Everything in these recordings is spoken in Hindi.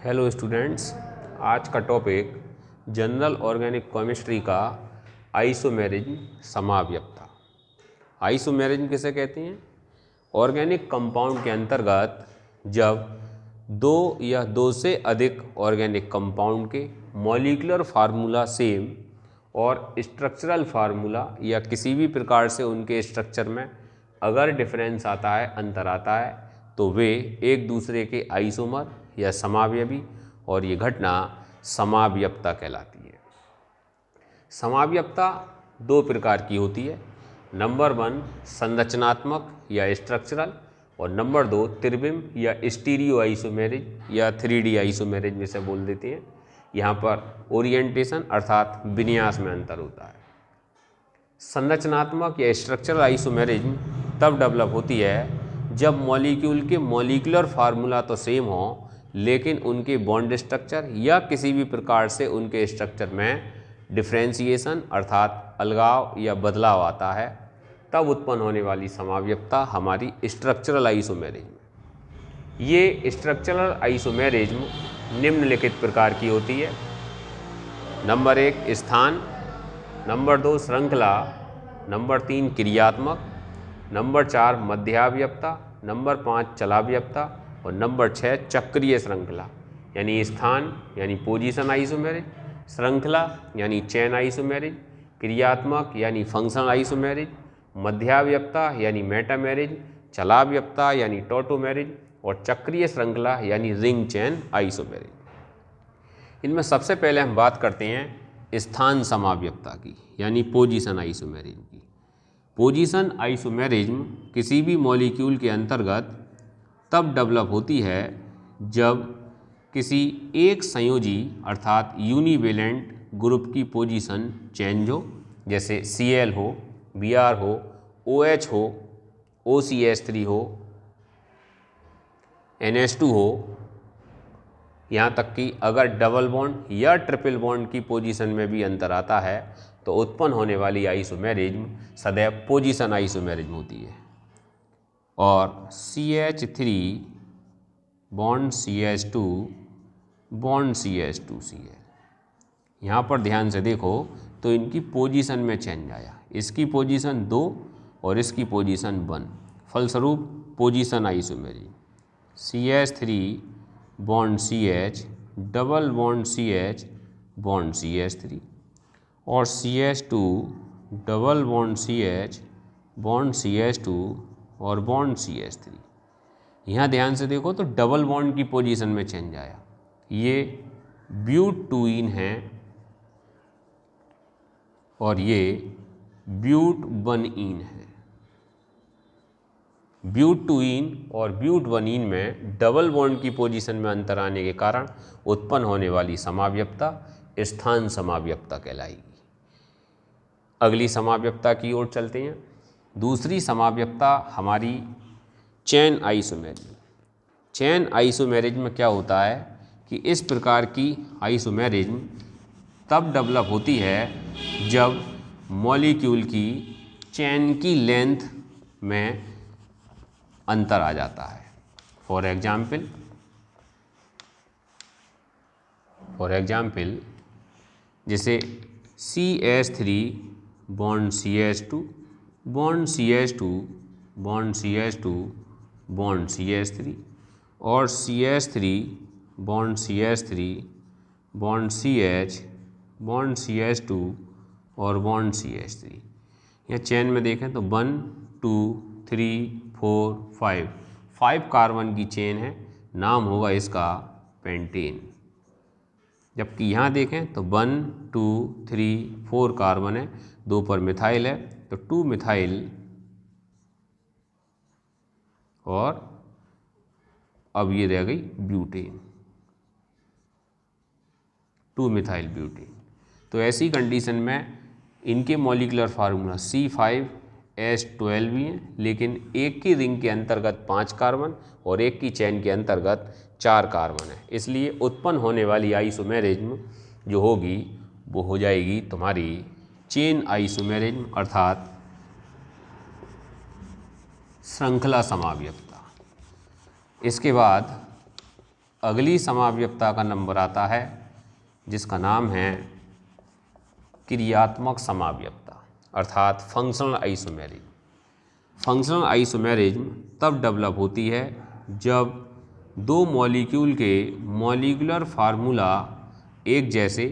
हेलो स्टूडेंट्स, आज का टॉपिक जनरल ऑर्गेनिक केमिस्ट्री का आइसोमेरिज्म समावयवता। आइसोमेरिज्म किसे कहते हैं? ऑर्गेनिक कंपाउंड के अंतर्गत जब दो या दो से अधिक ऑर्गेनिक कंपाउंड के मॉलिक्यूलर फार्मूला सेम और स्ट्रक्चरल फार्मूला या किसी भी प्रकार से उनके स्ट्रक्चर में अगर डिफरेंस आता है, अंतर आता है, तो वे एक दूसरे के आइसोमर या समावयवी और ये घटना समावयवता कहलाती है। समावयवता दो प्रकार की होती है। नंबर 1 संरचनात्मक या स्ट्रक्चरल और नंबर 2 त्रिविम या स्टीरियो आइसोमेरिज्म या 3D आइसोमेरिज्म जिसे बोल देते हैं। यहाँ पर ओरिएंटेशन अर्थात विन्यास में अंतर होता है। संरचनात्मक या स्ट्रक्चरल आइसोमेरिज्म तब डेवलप होती है जब मॉलिक्यूल के मॉलिक्यूलर फार्मूला तो सेम हो, लेकिन उनके बॉन्ड स्ट्रक्चर या किसी भी प्रकार से उनके स्ट्रक्चर में डिफ्रेंशिएशन अर्थात अलगाव या बदलाव आता है, तब उत्पन्न होने वाली समावयवता हमारी स्ट्रक्चरल आइसोमेरिज्म। ये स्ट्रक्चरल आइसोमेरिज्म निम्नलिखित प्रकार की होती है। नंबर 1 स्थान, नंबर 2 श्रृंखला, नंबर 3 क्रियात्मक, नंबर 4 मध्यावयवता, नंबर 5 चलावयवता और नंबर 6 चक्रीय श्रृंखला। यानी स्थान यानी पोजीशन आइसोमेरिज्म, श्रृंखला यानी चेन आइसोमेरिज्म, क्रियात्मक यानी फंक्शनल आइसोमेरिज्म, मध्यावयवता यानी मेटामेरिज्म, चलावयवता यानी टोटोमेरिज्म और चक्रीय श्रृंखला यानी रिंग चेन आइसोमेरिज्म। इनमें सबसे पहले हम बात करते हैं स्थान समावयवता की, यानी पोजीशन आइसोमेरिज्म की। पोजीशन आइसोमेरिज्म किसी भी मॉलिक्यूल के अंतर्गत तब डेवलप होती है जब किसी एक संयोजी अर्थात यूनिवेलेंट ग्रुप की पोजीशन चेंज हो, जैसे Cl हो, Br हो, OH हो, OCH3 हो, NH2 हो, यहाँ तक कि अगर डबल बॉन्ड या ट्रिपल बॉन्ड की पोजीशन में भी अंतर आता है तो उत्पन्न होने वाली आइसोमेरिज्म सदैव पोजीशन आइसोमेरिज्म होती है। और CH3 bond CH2 bond CH2Cl, यहाँ पर ध्यान से देखो तो इनकी पोजीशन में चेंज आया, इसकी पोजीशन 2 और इसकी पोजीशन 1, फलस्वरूप position isomerism. CH3 bond CH double bond CH bond CH3 और CH2 double bond CH bond CH2 और बॉन्ड CH3। यहाँ ध्यान से देखो तो डबल बॉन्ड की पोजीशन में चेंज आया, ये ब्यूट-टूइन है और ये ब्यूट-1-इन है। ब्यूट-टूइन और ब्यूट-1-इन में डबल बॉन्ड की पोजीशन में अंतर आने के कारण उत्पन्न होने वाली समावयवता स्थान समावयवता कहलाएगी। अगली समावयवता की ओर चलते हैं। दूसरी समावयवता हमारी चेन आइसोमेरिज्म। चेन आइसोमेरिज्म में क्या होता है कि इस प्रकार की आइसोमेरिज्म तब डेवलप होती है जब मॉलिक्यूल की चेन की लेंथ में अंतर आ जाता है। फॉर एग्जाम्पल जैसे CH3 bond CH2 bond CH2 bond CH2 bond CH3 और CH3 bond CH3 bond CH bond CH2 और बॉन्ड CH3। यहाँ चेन में देखें तो 1 2 3 4 5 कार्बन की चेन है, नाम होगा इसका पेंटेन। जबकि यहाँ देखें तो 1 2 3 4 कार्बन है, 2 पर मिथाइल है तो 2 मिथाइल और अब ये रह गई ब्यूटेन, 2 मिथाइल ब्यूटेन। तो ऐसी कंडीशन में इनके मॉलिक्यूलर फार्मूला C5H12 भी हैं, लेकिन एक की रिंग के अंतर्गत 5 कार्बन और एक की चेन के अंतर्गत 4 कार्बन है। इसलिए उत्पन्न होने वाली आइसोमेरिज्म जो होगी वो हो जाएगी तुम्हारी चेन आइसोमेरिज्म अर्थात श्रृंखला समावयवता। इसके बाद अगली समाव्यक्ता का नंबर आता है जिसका नाम है क्रियात्मक समाव्यक्ता अर्थात फंक्शनल आइसोमेरिज्म। फंक्शनल आइसोमेरिज्म तब डेवलप होती है जब दो मॉलिक्यूल के मॉलिक्यूलर फार्मूला एक जैसे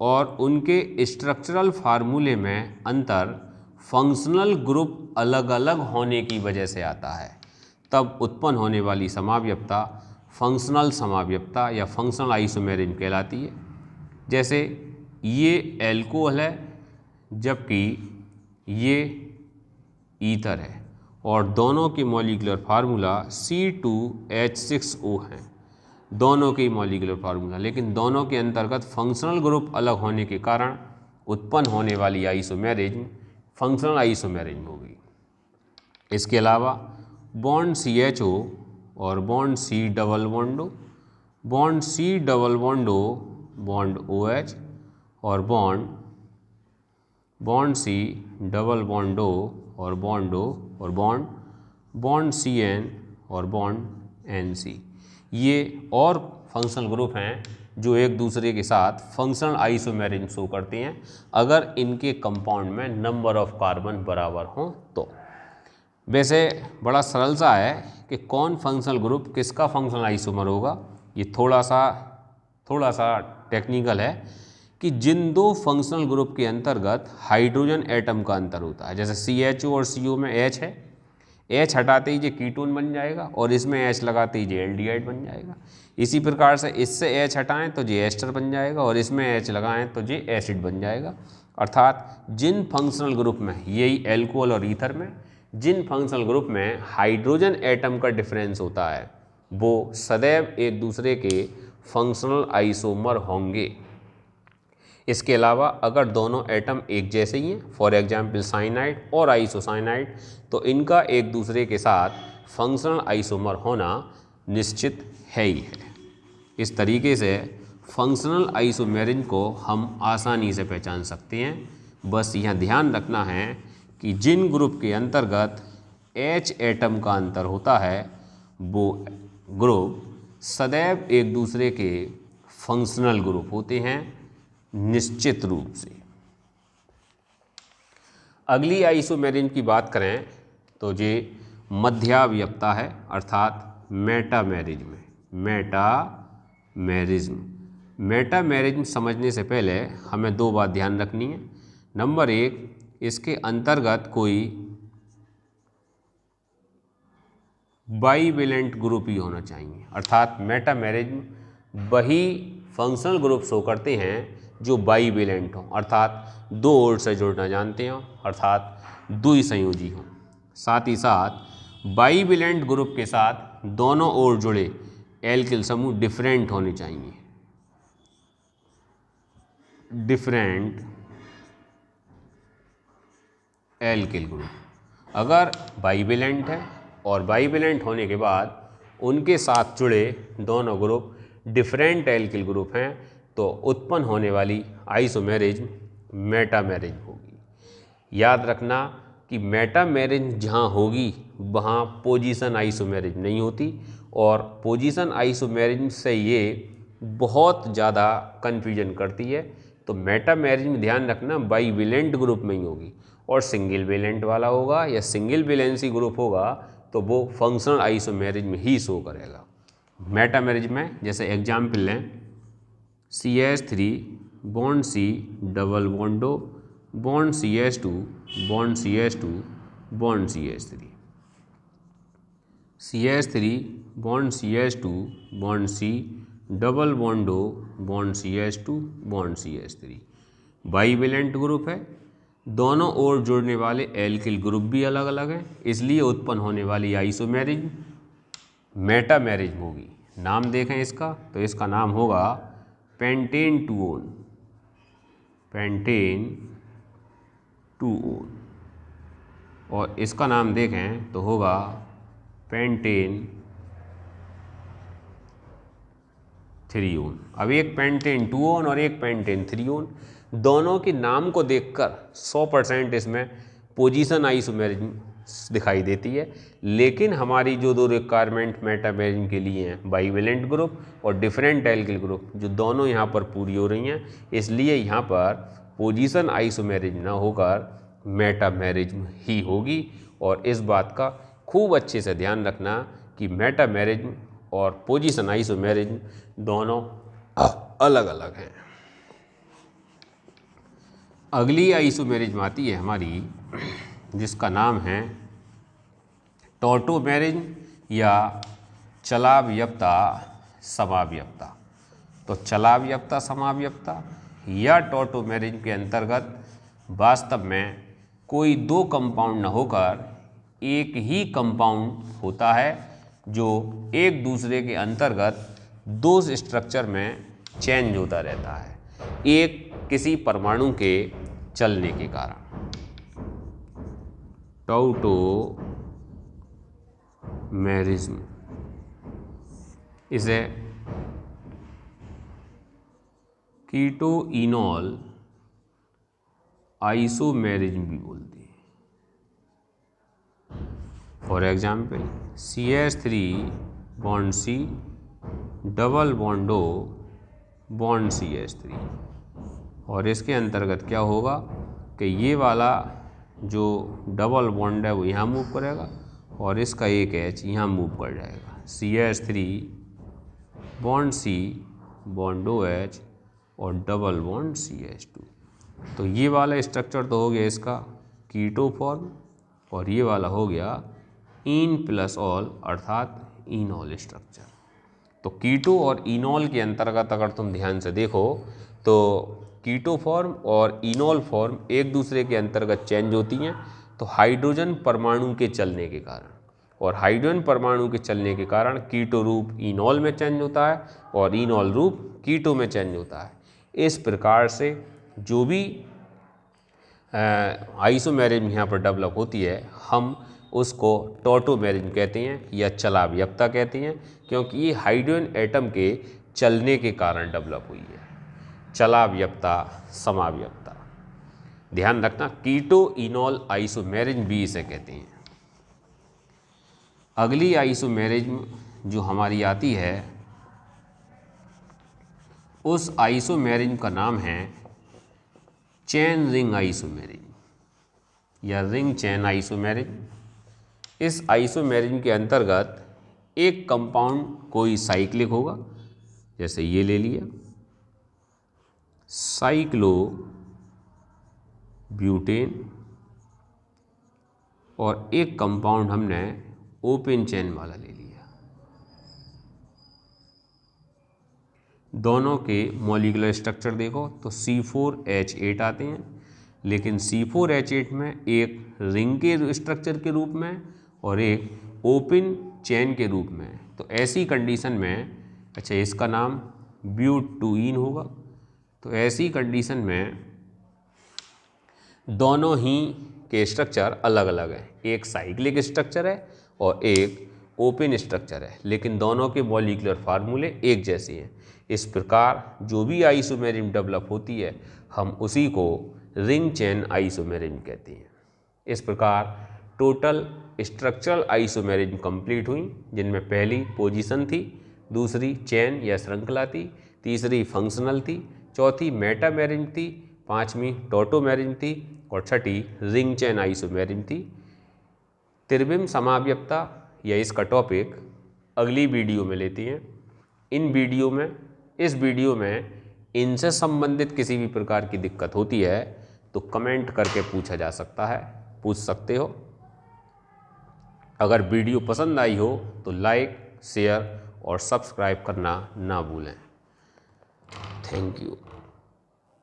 और उनके स्ट्रक्चरल फार्मूले में अंतर फंक्शनल ग्रुप अलग अलग होने की वजह से आता है। तब उत्पन्न होने वाली समाव्यक्ता फंक्शनल समाव्यक्ता या फंक्शनल आइसोमेरिज्म कहलाती है। जैसे ये एल्कोहल है जबकि ये ईथर है और दोनों के मॉलिक्यूलर फार्मूला C2H6O हैं, दोनों के मॉलिक्यूलर फार्मूला, लेकिन दोनों के अंतर्गत फंक्शनल ग्रुप अलग होने के कारण उत्पन्न होने वाली आइसोमेरिज्म फंक्शनल आइसोमेरिज्म होगी। इसके अलावा बॉन्ड CHO और बॉन्ड C डबल बॉन्डो, बॉन्ड C डबल बॉन्डो बॉन्ड OH और बॉन्ड C डबल बॉन्डो और बॉन्डो और बॉन्ड CN और बॉन्ड NC, ये और फंक्शनल ग्रुप हैं जो एक दूसरे के साथ फंक्शनल आइसोमेरिज्म शो करते हैं अगर इनके कंपाउंड में नंबर ऑफ कार्बन बराबर हों तो। वैसे बड़ा सरल सा है कि कौन फंक्शनल ग्रुप किसका फंक्शनल आइसोमर होगा, ये थोड़ा सा टेक्निकल है कि जिन दो फंक्शनल ग्रुप के अंतर्गत हाइड्रोजन एटम का अंतर होता है, जैसे CHO और CO में H है, H हटाते ही ये कीटोन बन जाएगा और इसमें H लगाते ही ये एल्डिहाइड बन जाएगा। इसी प्रकार से इससे H हटाएं तो ये एस्टर बन जाएगा और इसमें H लगाएं तो ये एसिड बन जाएगा। अर्थात जिन फंक्शनल ग्रुप में, यही एल्कोहल और ईथर में, जिन फंक्शनल ग्रुप में हाइड्रोजन एटम का डिफरेंस होता है वो सदैव एक दूसरे के फंक्शनल आइसोमर होंगे। इसके अलावा अगर दोनों एटम एक जैसे ही हैं, फॉर एग्जाम्पल साइनाइड और आइसोसाइनाइड, तो इनका एक दूसरे के साथ फंक्शनल आइसोमर होना निश्चित है ही है। इस तरीके से फंक्शनल आइसोमेरिज्म को हम आसानी से पहचान सकते हैं। बस यहाँ ध्यान रखना है कि जिन ग्रुप के अंतर्गत H एटम का अंतर होता है वो ग्रुप सदैव एक दूसरे के फंक्शनल ग्रुप होते हैं निश्चित रूप से। अगली आइसोमेरिज्म की बात करें तो ये मध्यावयवता है अर्थात मेटामेरिज्म। मेटामेरिज्म समझने से पहले हमें दो बात ध्यान रखनी है। नंबर एक, इसके अंतर्गत कोई बाईवेलेंट ग्रुप ही होना चाहिए, अर्थात मेटामेरिज्म वही फंक्शनल ग्रुप शो करते हैं जो बाईवेलेंट हों, अर्थात दो ओर से जुड़ना जानते हों, अर्थात द्विसंयोजी हों। साथ ही साथ बाईवेलेंट ग्रुप के साथ दोनों ओर जुड़े एल्किल समूह डिफरेंट होने चाहिए, डिफरेंट एल्किल ग्रुप। अगर बाईवेलेंट है और बाईवेलेंट होने के बाद उनके साथ जुड़े दोनों ग्रुप डिफरेंट एल्किल ग्रुप हैं तो उत्पन्न होने वाली आइसोमेरिज्म मेटामेरिज्म होगी। याद रखना कि मेटामेरिज्म जहाँ होगी वहाँ पोजीशन आइसोमेरिज्म नहीं होती और पोजीशन आइसोमेरिज्म से ये बहुत ज़्यादा कन्फ्यूजन करती है। तो मेटामेरिज्म ध्यान रखना बाईवेलेंट ग्रुप में ही होगी और सिंगल वेलेंट वाला होगा या सिंगल वैलेंसी ग्रुप होगा तो वो फंक्शनल आइसोमेरिज्म ही शो करेगा। मेटामेरिज्म में जैसे एग्जाम्पल लें CH3 बॉन्ड C डबल बॉन्डो bond CH2 bond CH2 bond CH3, CH3 bond CH2 bond C double बॉन्डो bond CH2 bond CH3 bivalent group है। दोनों ओर जुड़ने वाले एल्किल ग्रुप भी अलग अलग हैं, इसलिए उत्पन्न होने वाली आइसोमेरिज्म मेटामेरिज्म होगी। नाम देखें इसका तो इसका नाम होगा पेंटेन टू ओन और इसका नाम देखें तो होगा पेंटेन 3 ओन। अब एक पेंटेन 2 ओन और एक पेंटेन 3 ओन, दोनों के नाम को देखकर 100% इसमें पोजीशन आइसोमेरिज्म दिखाई देती है। लेकिन हमारी जो दो रिक्वायरमेंट मेटामेरिज्म के लिए हैं, बाइवेलेंट ग्रुप और डिफरेंट एल्किल ग्रुप, जो दोनों यहाँ पर पूरी हो रही हैं, इसलिए यहाँ पर पोजीशन आइसोमेरिज्म ना होकर मेटामेरिज्म ही होगी। और इस बात का खूब अच्छे से ध्यान रखना कि मेटामेरिज्म और पोजीशन आइसोमेरिज्म दोनों अलग अलग हैं। अगली आइसोमेरिज्म आती है हमारी, जिसका नाम है टॉटोमेरिज्म या चलावयवता समावयवता। तो चलावयवता समावयवता या टॉटोमेरिज्म के अंतर्गत वास्तव में कोई दो कंपाउंड न होकर एक ही कंपाउंड होता है जो एक दूसरे के अंतर्गत दो स्ट्रक्चर में चेंज होता रहता है, एक किसी परमाणु के चलने के कारण। टॉटोमेरिज्म, इसे कीटो इनॉल आइसोमेरिज्म भी बोलते हैं। For example CH3 bond C double bond O bond CH3, और इसके अंतर्गत क्या होगा कि ये वाला जो डबल बॉन्ड है वो यहाँ मूव करेगा और इसका एक H यहाँ मूव कर जाएगा। CH3 bond C bond OH और डबल बॉन्ड CH2। तो ये वाला स्ट्रक्चर तो हो गया इसका कीटो फॉर्म, और ये वाला हो गया इन प्लस ऑल अर्थात इनॉल स्ट्रक्चर। तो कीटो और इनॉल के अंतर्गत अगर तुम ध्यान से देखो तो कीटो फॉर्म और इनॉल फॉर्म एक दूसरे के अंतर्गत चेंज होती हैं तो हाइड्रोजन परमाणु के चलने के कारण, और हाइड्रोजन परमाणु के चलने के कारण कीटो रूप इनॉल में चेंज होता है और इनॉल रूप कीटो में चेंज होता है। इस प्रकार से जो भी आइसोमेरिज्म यहाँ पर डेवलप होती है हम उसको टॉटोमेरिज्म कहते हैं या चलावयवता कहते हैं, क्योंकि ये हाइड्रोजन एटम के चलने के कारण डेवलप हुई है। चलावयवता समावयवता ध्यान रखना, कीटो इनॉल आइसोमेरिज्म भी इसे कहते हैं। अगली आइसोमेरिज्म जो हमारी आती है उस आइसोमेरिज्म का नाम है चेन रिंग आइसोमेरिज्म या रिंग चेन आइसोमेरिज्म। इस आइसोमेरिज्म के अंतर्गत एक कंपाउंड कोई साइक्लिक होगा, जैसे ये ले लिया साइक्लो ब्यूटेन, और एक कंपाउंड हमने ओपन चेन वाला ले लिया। दोनों के मॉलिक्यूलर स्ट्रक्चर देखो तो C4H8 आते हैं, लेकिन C4H8 में एक रिंग के स्ट्रक्चर के रूप में और एक ओपन चेन के रूप में। तो ऐसी कंडीशन में अच्छा इसका नाम ब्यूटूइन होगा। तो ऐसी कंडीशन में दोनों ही के स्ट्रक्चर अलग अलग है, एक साइक्लिक स्ट्रक्चर है और एक ओपन स्ट्रक्चर है, लेकिन दोनों के मॉलिक्यूलर फार्मूले एक जैसे हैं। इस प्रकार जो भी आइसोमेरिज्म डेवलप होती है हम उसी को रिंग चेन आइसोमेरिज्म कहते हैं। इस प्रकार टोटल स्ट्रक्चरल आइसोमेरिज्म कंप्लीट हुई, जिनमें पहली पोजीशन थी, दूसरी चेन या श्रृंखला थी, तीसरी फंक्शनल थी, चौथी मेटामेरिज्म थी, पांचवी टॉटोमेरिज्म थी और छठी रिंग चेन आइसोमेरिज्म थी। त्रिविम समावयवता या इसका टॉपिक अगली वीडियो में लेते हैं। इस वीडियो में इनसे संबंधित किसी भी प्रकार की दिक्कत होती है तो कमेंट करके पूछ सकते हो। अगर वीडियो पसंद आई हो तो लाइक, शेयर और सब्सक्राइब करना ना भूलें। Thank you.